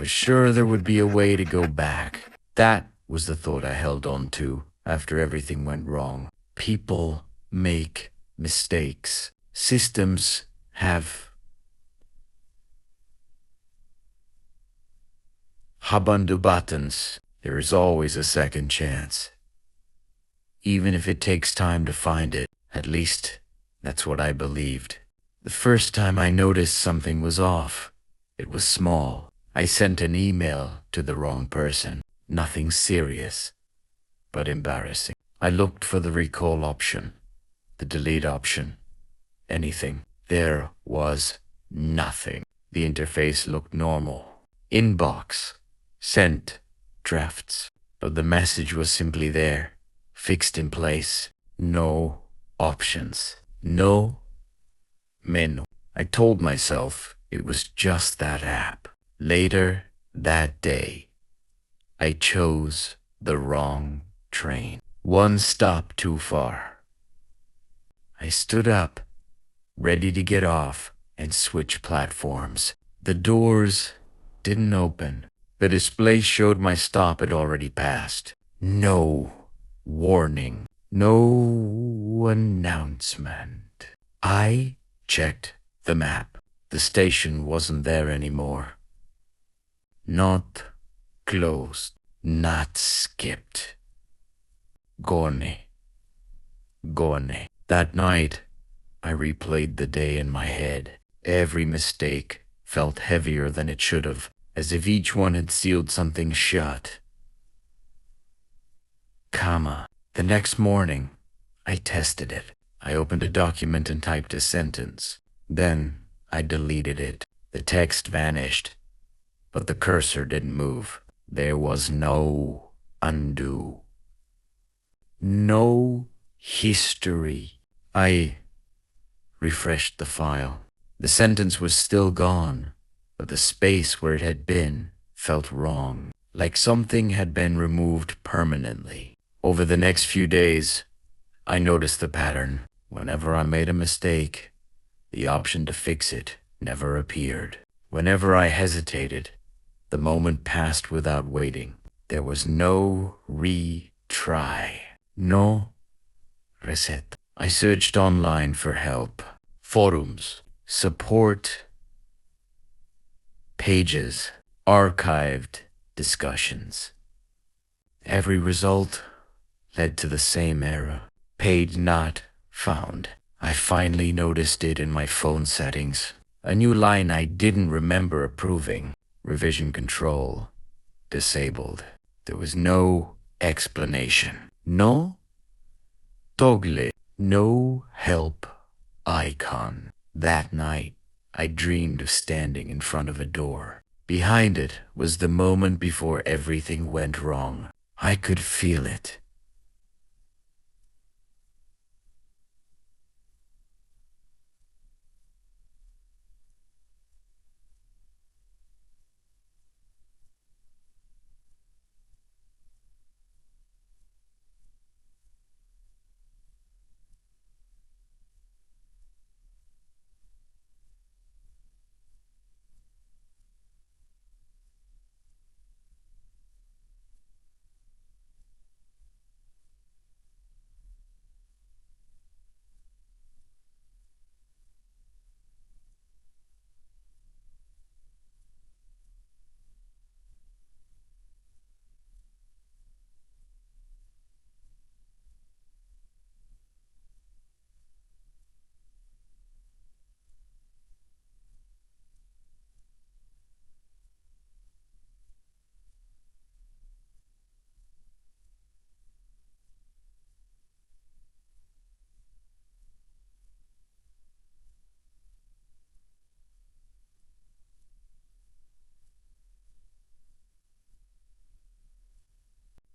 was sure there would be a way to go back. That was the thought I held on to after everything went wrong. People make mistakes. Systems have Habandu buttons. There is always a second chance. Even if it takes time to find it, at least that's what I believed. The first time I noticed something was off, it was small. I sent an email to the wrong person. Nothing serious, but embarrassing. I looked for the recall option, the delete option, anything. There was nothing. The interface looked normal. Inbox, sent, drafts. But the message was simply there, fixed in place. No options. No menu. I told myself it was just that app. Later that day, I chose the wrong train. One stop too far. I stood up, ready to get off and switch platforms. The doors didn't open. The display showed my stop had already passed. No warning. No announcement. I checked the map. The station wasn't there anymore. Not closed. Not skipped. Gone. Gone. That night, I replayed the day in my head. Every mistake felt heavier than it should have, as if each one had sealed something shut. Comma. The next morning, I tested it. I opened a document and typed a sentence. Then I deleted it. The text vanished, but the cursor didn't move. There was no undo. No history. I refreshed the file. The sentence was still gone, but the space where it had been felt wrong, like something had been removed permanently. Over the next few days, I noticed the pattern. Whenever I made a mistake, the option to fix it never appeared. Whenever I hesitated, the moment passed without waiting. There was no retry. No reset. I searched online for help. Forums, support pages, archived discussions. Every result led to the same error. Page not found. I finally noticed it in my phone settings. A new line I didn't remember approving. Revision control disabled. There was no explanation. No toggle. No help icon. That night, I dreamed of standing in front of a door. Behind it was the moment before everything went wrong. I could feel it.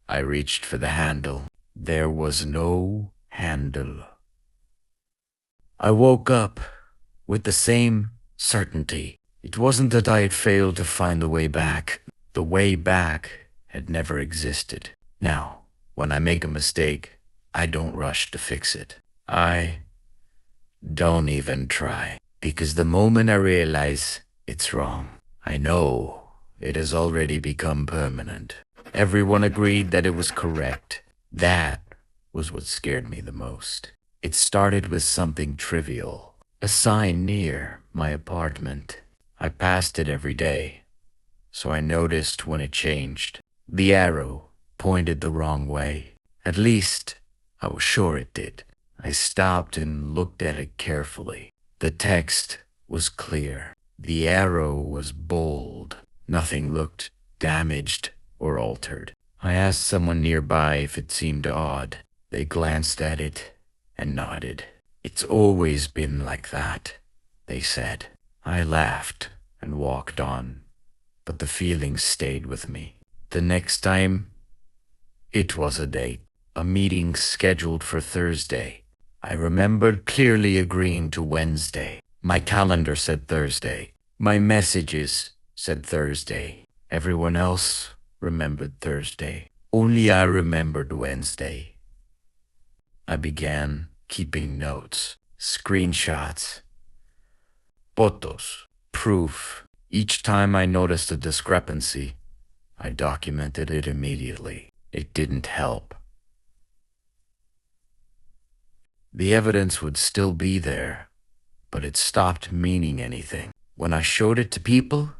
I reached for the handle. There was no handle. I woke up with the same certainty. It wasn't that I had failed to find the way back. The way back had never existed. Now, when I make a mistake, I don't rush to fix it. I don't even try. Because the moment I realize it's wrong, I know it has already become permanent. Everyone agreed that it was correct. That was what scared me the most. It started with something trivial. A sign near my apartment. I passed it every day, so I noticed when it changed. The arrow pointed the wrong way. At least, I was sure it did. I stopped and looked at it carefully. The text was clear. The arrow was bold. Nothing looked damaged or altered. I asked someone nearby if it seemed odd. They glanced at it and nodded. "It's always been like that," they said. I laughed and walked on, but the feeling stayed with me. The next time, it was a date, a meeting scheduled for Thursday. I remembered clearly agreeing to Wednesday. My calendar said Thursday. My messages said Thursday. Everyone else remembered Thursday. Only I remembered Wednesday. I began keeping notes, screenshots, photos, proof. Each time I noticed a discrepancy, I documented it immediately. It didn't help. The evidence would still be there, but it stopped meaning anything. When I showed it to people,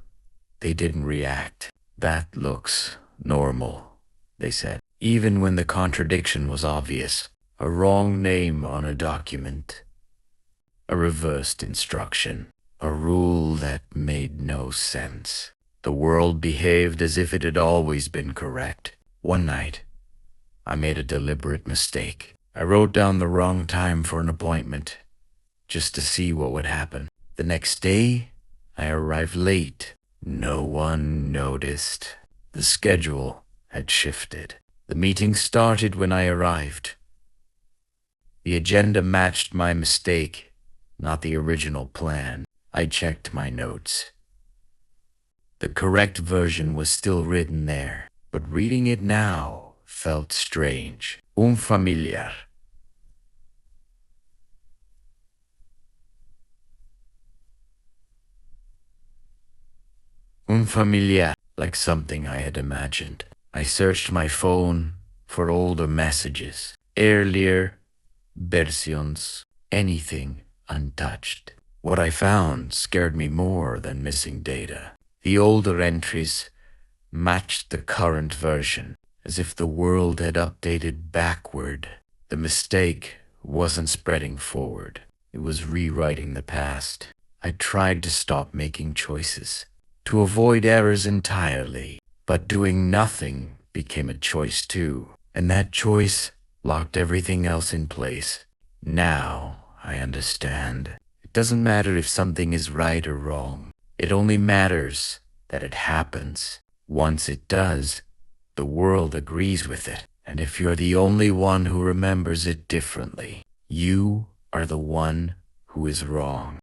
they didn't react. "That looks normal," they said. Even when the contradiction was obvious, a wrong name on a document, a reversed instruction, a rule that made no sense. The world behaved as if it had always been correct. One night, I made a deliberate mistake. I wrote down the wrong time for an appointment, just to see what would happen. The next day, I arrived late. No one noticed. The schedule had shifted. The meeting started when I arrived. The agenda matched my mistake, not the original plan. I checked my notes. The correct version was still written there, but reading it now felt strange. Unfamiliar. Unfamiliar, like something I had imagined. I searched my phone for older messages, earlier versions, anything untouched. What I found scared me more than missing data. The older entries matched the current version, as if the world had updated backward. The mistake wasn't spreading forward. It was rewriting the past. I tried to stop making choices, to avoid errors entirely, but doing nothing became a choice too, and that choice locked everything else in place. Now I understand. It doesn't matter if something is right or wrong. It only matters that it happens. Once it does, the world agrees with it. And if you're the only one who remembers it differently, you are the one who is wrong.